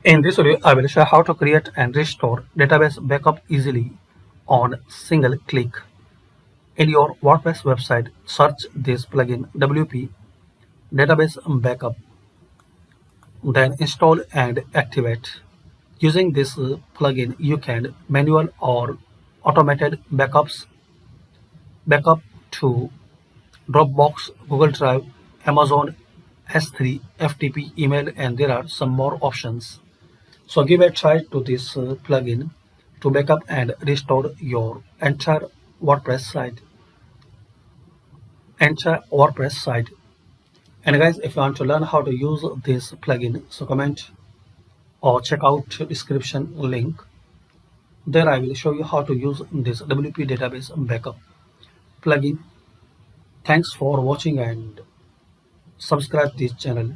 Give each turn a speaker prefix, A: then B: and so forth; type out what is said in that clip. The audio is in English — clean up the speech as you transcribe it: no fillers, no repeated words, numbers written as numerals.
A: In this video, I will show how to create and restore database backup easily on single click. In your WordPress website, search this plugin WP Database Backup, then install and activate. Using this plugin, you can manual or automated backup to Dropbox, Google Drive, Amazon S3, FTP, email, and there are some more options. So give a try to this plugin to backup and restore your entire WordPress site. And guys, if you want to learn how to use this plugin, so comment or check out description link. There I will show you how to use this WP database backup plugin. Thanks for watching and subscribe this channel.